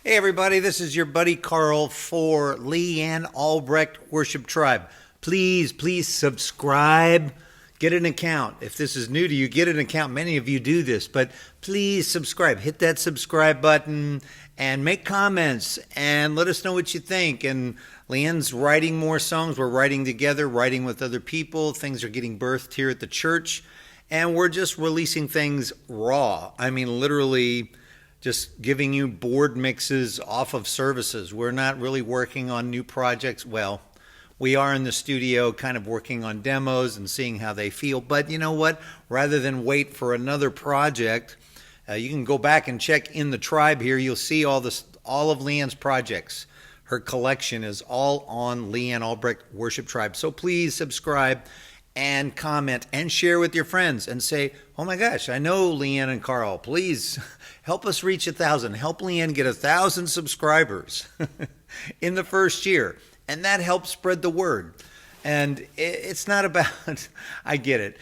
Hey everybody, this is your buddy Carl for Leanne Albrecht Worship Tribe. Please subscribe. Get an account. If this is new to you, get an account. Many of you do this, but please subscribe. Hit that subscribe button and make comments and let us know what you think. And Leanne's writing more songs. We're writing together, writing with other people. Things are getting birthed here at the church. And we're just releasing things raw. I mean, literally just giving you board mixes off of services. We're not really working on new projects. Well, we are in the studio kind of working on demos and seeing how they feel. But you know what? Rather than wait for another project, you can go back and check in the tribe here. You'll see all of Leanne's projects. Her collection is all on Leanne Albrecht Worship Tribe. So please subscribe and comment and share with your friends and say, oh my gosh, I know Leanne and Carl. Please help us reach 1,000. Help Leanne get 1,000 subscribers in the first year. And that helps spread the word. And it's not about, I get it.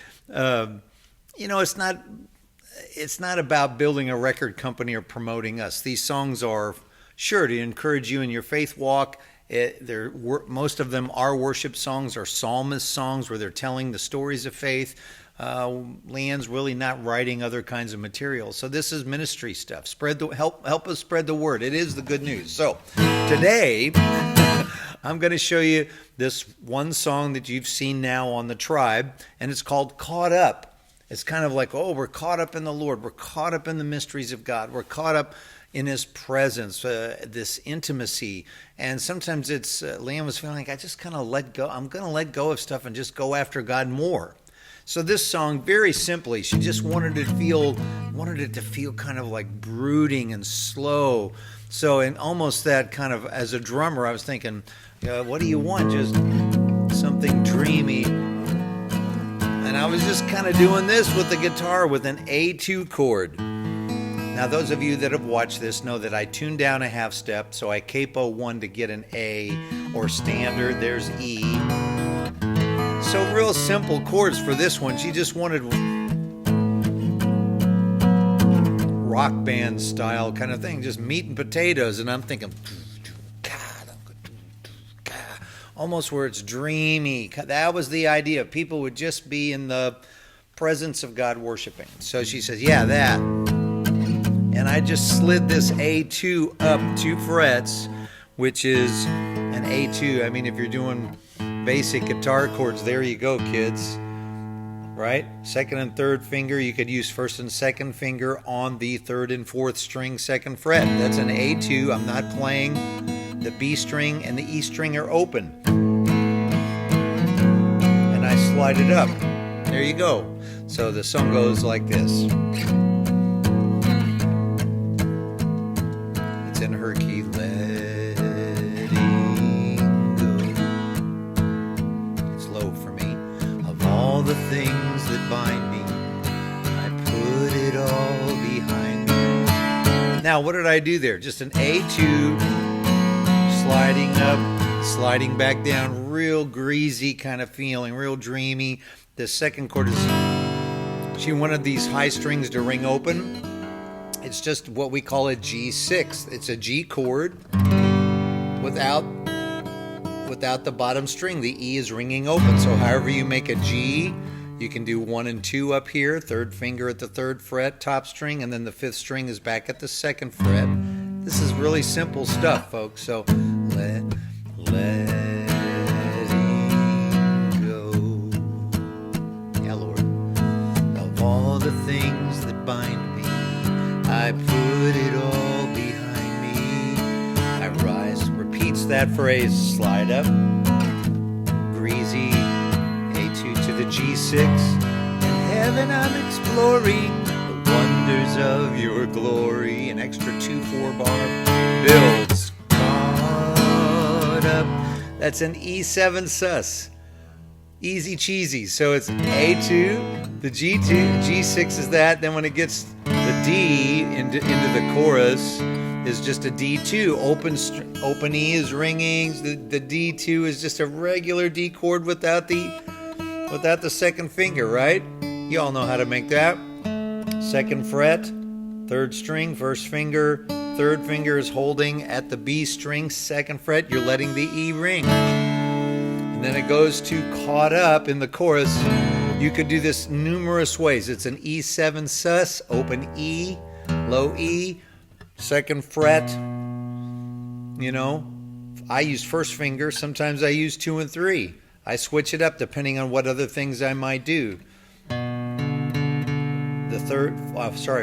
It's not about building a record company or promoting us. These songs are sure to encourage you in your faith walk. Most of them are worship songs or psalmist songs where they're telling the stories of faith. Leanne's really not writing other kinds of material. So this is ministry stuff. Help us spread the word. It is the good news. So today I'm going to show you this one song that you've seen now on the tribe, and it's called Caught Up. It's kind of like, oh, we're caught up in the Lord. We're caught up in the mysteries of God. We're caught up in His presence, this intimacy. And sometimes it's, Leanne was feeling like, I just kind of let go. I'm going to let go of stuff and just go after God more. So this song, very simply, she just wanted it to feel kind of like brooding and slow. So in almost that kind of, as a drummer, I was thinking, what do you want? Just something dreamy. And I was just kind of doing this with the guitar with an A2 chord. Now, those of you that have watched this know that I tuned down a half step, so I capo one to get an A, or standard, there's E. So real simple chords for this one. She just wanted rock band style kind of thing, just meat and potatoes, and I'm thinking almost where it's dreamy. That was the idea. People would just be in the presence of God worshiping. So she says, yeah, that. And I just slid this A2 up 2 frets, which is an A2. I mean, if you're doing basic guitar chords, there you go, kids. Right? Second and third finger, you could use first and second finger on the third and fourth string, second fret. That's an A2. I'm not playing. The B string and the E string are open. And I slide it up. There you go. So the song goes like this. In her key, letting go. It's low for me. Of all the things that bind me, I put it all behind me. Now, what did I do there? Just an A2, sliding up, sliding back down, real greasy kind of feeling, real dreamy. The second chord is, she wanted these high strings to ring open. It's just what we call a G6. It's a G chord without the bottom string. The E is ringing open. So however you make a G, you can do 1 and 2 up here, third finger at the third fret, top string, and then the fifth string is back at the second fret. This is really simple stuff, folks. So letting go. Yeah, Lord. Of all the things that bind me, I put it all behind me. I rise, repeats that phrase, slide up, greasy, A2 to the G6. In heaven I'm exploring the wonders of your glory. An extra 2/4 bar builds. Caught up. That's an E7 sus. Easy cheesy. So it's A2, the G2, G6 is that. Then when it gets the D into the chorus is just a D2. Open E is ringing. The D2 is just a regular D chord without the second finger, right? You all know how to make that. Second fret, third string, first finger, third finger is holding at the B string, 2nd fret. You're letting the E ring. And then it goes to caught up in the chorus. You could do this numerous ways. It's an E7 sus, open E, low E, 2nd fret. You know, I use 1st finger. Sometimes I use 2 and 3. I switch it up depending on what other things I might do. The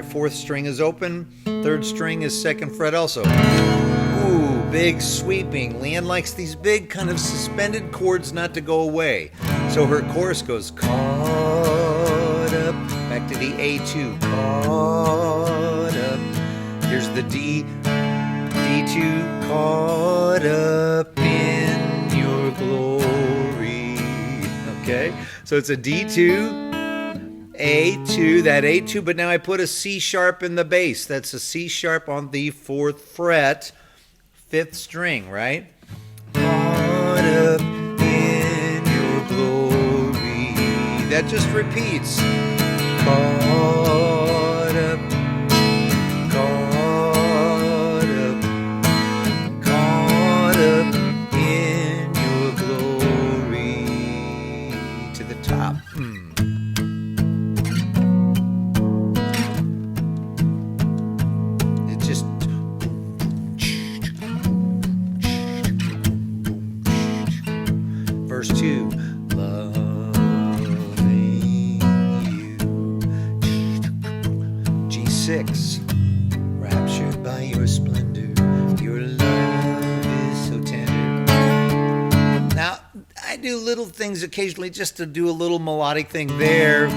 4th string is open. 3rd string is 2nd fret also. Ooh, big sweeping. Leanne likes these big kind of suspended chords not to go away. So her chorus goes caught up, back to the A2, caught up. Here's the D, D2, caught up in your glory. Okay, so it's a D2, A2, that A2, but now I put a C sharp in the bass. That's a C sharp on the 4th fret, 5th string, right? Caught up in your glory. That just repeats. Caught up, caught up, caught up in your glory. To the top. Verse 2, loving you. G6, raptured by your splendor, your love is so tender. Now, I do little things occasionally just to do a little melodic thing there.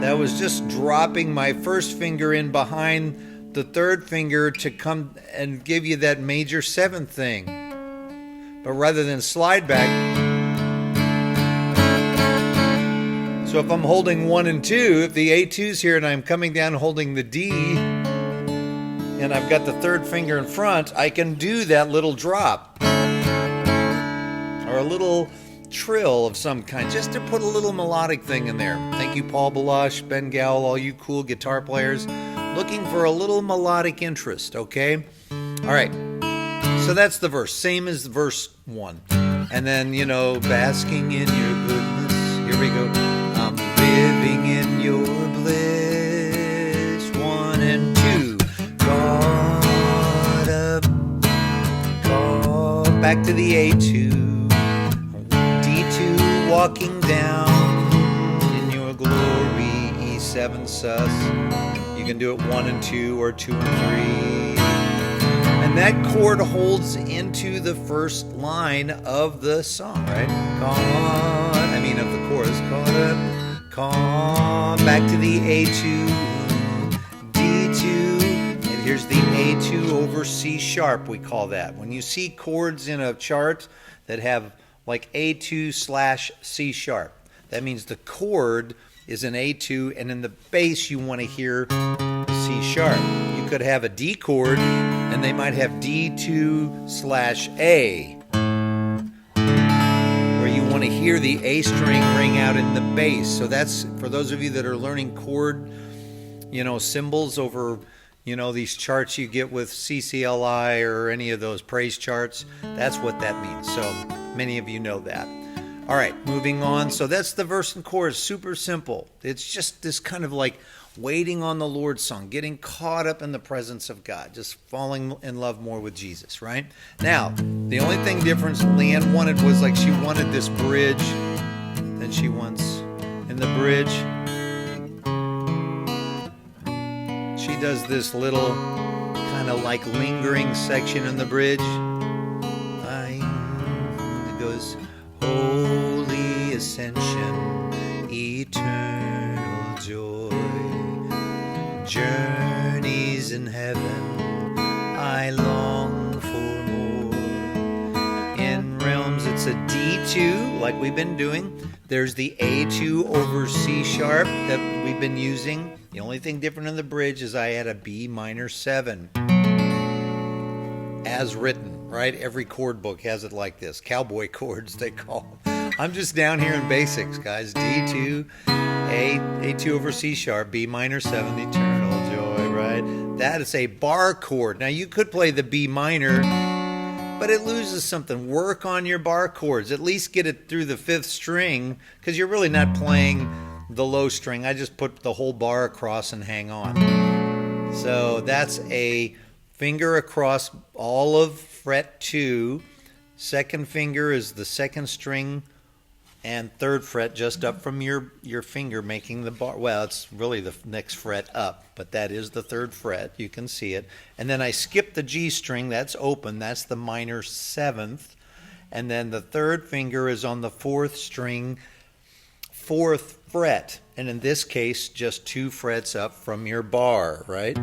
That was just dropping my 1st finger in behind the 3rd finger to come and give you that major 7th thing. But rather than slide back, so if I'm holding 1 and 2, if the A2's here and I'm coming down holding the D, and I've got the 3rd finger in front, I can do that little drop, or a little trill of some kind, just to put a little melodic thing in there. Thank you, Paul Balash, Ben Gowell, all you cool guitar players, looking for a little melodic interest, okay? All right. So that's the verse, same as verse 1. And then, you know, basking in your goodness. Here we go. I'm living in your bliss. 1 and 2. Caught up. Caught back to the A2. D2 walking down in your glory. E7 sus. You can do it 1 and 2 or 2 and 3. And that chord holds into the first line of the song, right? Of the chorus. Caught up, back to the A2, D2, and here's the A2 over C sharp, we call that. When you see chords in a chart that have like A2/C sharp, that means the chord is an A2, and in the bass you want to hear C sharp. You could have a D chord, and they might have D2/A, where you want to hear the A string ring out in the bass. So that's, for those of you that are learning chord, symbols over, these charts you get with CCLI or any of those praise charts, that's what that means. So many of you know that. All right, moving on. So that's the verse and chorus, super simple. It's just this kind of like waiting on the Lord song, getting caught up in the presence of God, just falling in love more with Jesus, right? Now, the only thing different Leanne wanted was like she wanted this bridge that she wants in the bridge. She does this little kind of like lingering section in the bridge. It goes, holy ascension, eternal joy, journeys in heaven, I long for more. In realms, it's a D2, like we've been doing. There's the A2 over C sharp that we've been using. The only thing different in the bridge is I had a B minor 7. As written, right? Every chord book has it like this. Cowboy chords, they call them. I'm just down here in basics, guys. D2, A2 over C sharp, B minor 7, eternal joy, right? right? That is a bar chord. Now you could play the B minor, but it loses something. Work on your bar chords. At least get it through the 5th string, because you're really not playing the low string. I just put the whole bar across and hang on. So that's a finger across all of fret 2. Second finger is the 2nd string and 3rd fret just up from your finger, making the bar. Well, it's really the next fret up, but that is the 3rd fret. You can see it. And then I skip the G string. That's open. That's the minor 7th. And then the 3rd finger is on the 4th string, 4th fret. And in this case, just 2 frets up from your bar, right?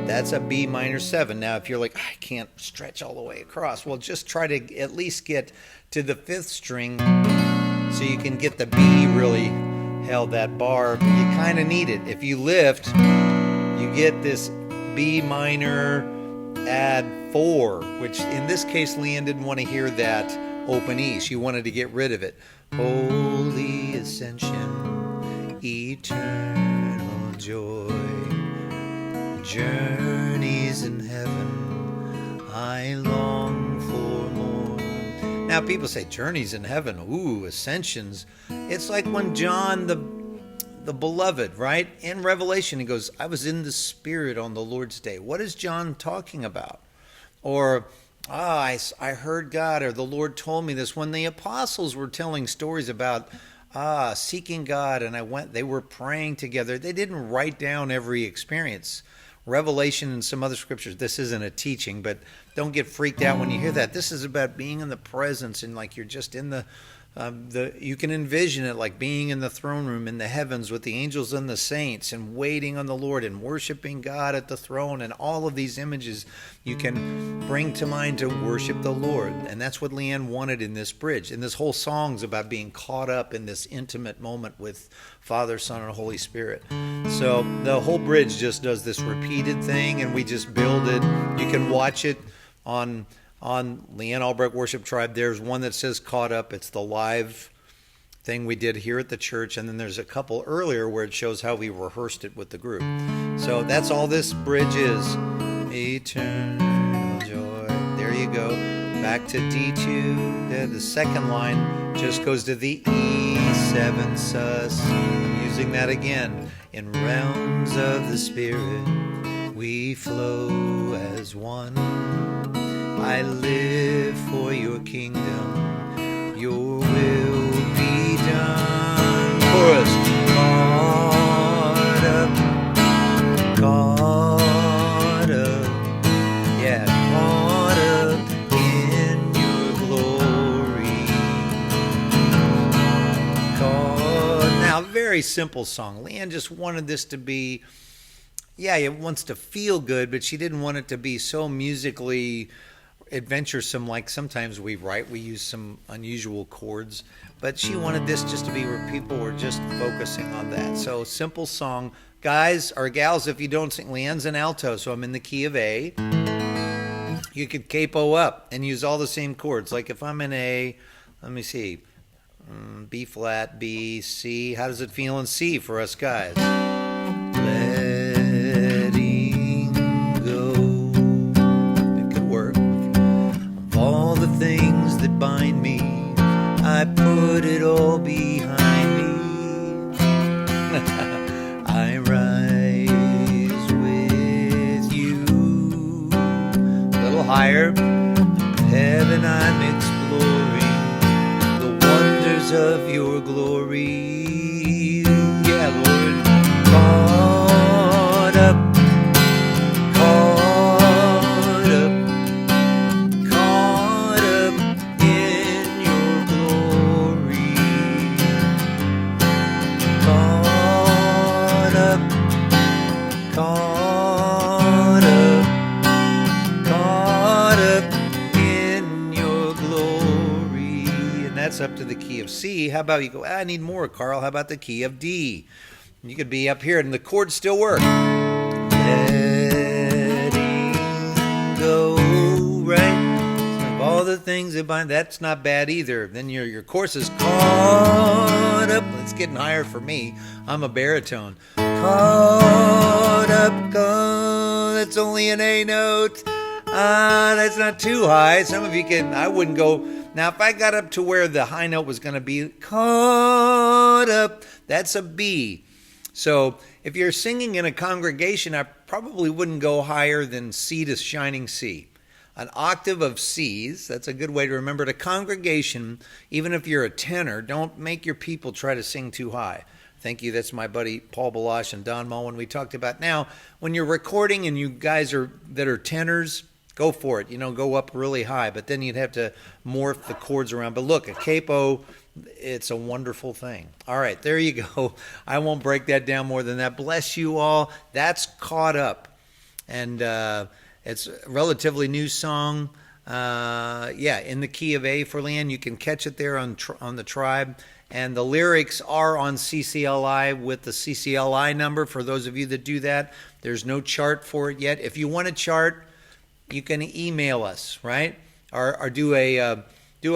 That's a B minor 7. Now, if you're like, I can't stretch all the way across, well, just try to at least get to the 5th string so you can get the B really held that bar. You kind of need it. If you lift, you get this B minor add 4, which in this case, Leanne didn't want to hear that open E. She wanted to get rid of it. Holy ascension, eternal joy, journeys in heaven, I long for more. Now people say journeys in heaven, ooh, ascensions. It's like when John the beloved, right? In Revelation, he goes, I was in the Spirit on the Lord's day. What is John talking about? Or, I heard God, or the Lord told me this. When the apostles were telling stories about seeking God, and they were praying together, they didn't write down every experience. Revelation and some other scriptures, this isn't a teaching, but don't get freaked out when you hear that. This is about being in the presence, and like you're just in you can envision it like being in the throne room in the heavens with the angels and the saints, and waiting on the Lord and worshiping God at the throne, and all of these images you can bring to mind to worship the Lord. And that's what Leanne wanted in this bridge. And this whole song's about being caught up in this intimate moment with Father, Son, and Holy Spirit. So the whole bridge just does this repeated thing, and we just build it. You can watch it on Leanne Albrecht Worship Tribe. There's one that says Caught Up. It's the live thing we did here at the church. And then there's a couple earlier where it shows how we rehearsed it with the group. So that's all this bridge is. Eternal joy. There you go. Back to D2. The second line just goes to the E7 sus. I'm using that again. In realms of the Spirit, we flow as one. I live for your kingdom, your will be done. Chorus. Caught up, yeah, caught up in your glory. Now, very simple song. Leanne just wanted this to be, it wants to feel good, but she didn't want it to be so musically adventuresome like sometimes we write. We use some unusual chords, but she wanted this just to be where people were just focusing on that. So simple song. Guys or gals, if you don't sing, Leanne's an alto, so I'm in the key of A. You could capo up and use all the same chords. Like if I'm in A, let me see, B flat, B, C. How does it feel in C for us guys? Things that bind me, I put it all behind me. I rise with you. A little higher. Heaven, I'm exploring the wonders of your glory. Yeah, Lord. Caught up. Up to the key of C. How about you go, I need more, Carl. How about the key of D? You could be up here and the chords still work. Letting go, right? So all the things that bind, that's not bad either. Then your chorus is caught up. It's getting higher for me. I'm a baritone. Caught up, that's only an A note. That's not too high. Some of you can, I wouldn't go. Now, if I got up to where the high note was going to be, caught up, that's a B. So if you're singing in a congregation, I probably wouldn't go higher than C to shining C. An octave of C's, that's a good way to remember it. A congregation, even if you're a tenor, don't make your people try to sing too high. Thank you. That's my buddy Paul Balash and Don Mullen we talked about. Now, when you're recording and you guys that are tenors, go for it. Go up really high, but then you'd have to morph the chords around. But look, a capo, it's a wonderful thing. All right, there you go. I won't break that down more than that. Bless you all. That's Caught Up. And it's a relatively new song. In the key of A for Leanne. You can catch it there on the Tribe. And the lyrics are on CCLI with the CCLI number for those of you that do that. There's no chart for it yet. If you want a chart, you can email us, right? Or do a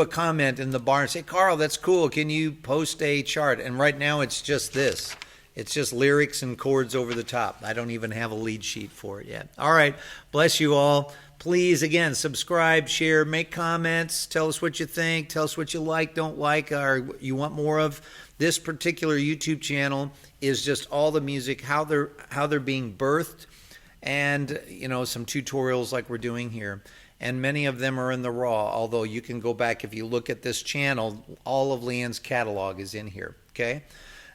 comment in the bar and say, Carl, that's cool. Can you post a chart? And right now it's just this. It's just lyrics and chords over the top. I don't even have a lead sheet for it yet. All right. Bless you all. Please, again, subscribe, share, make comments. Tell us what you think. Tell us what you like, don't like, or you want more of. This particular YouTube channel is just all the music, how they're being birthed, and some tutorials like we're doing here. And many of them are in the raw, although you can go back if you look at this channel, all of Leanne's catalog is in here, okay?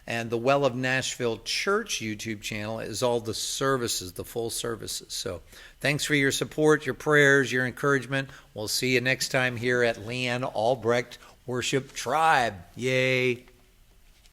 And the Well of Nashville Church YouTube channel is all the services, the full services. So thanks for your support, your prayers, your encouragement. We'll see you next time here at Leanne Albrecht Worship Tribe. Yay.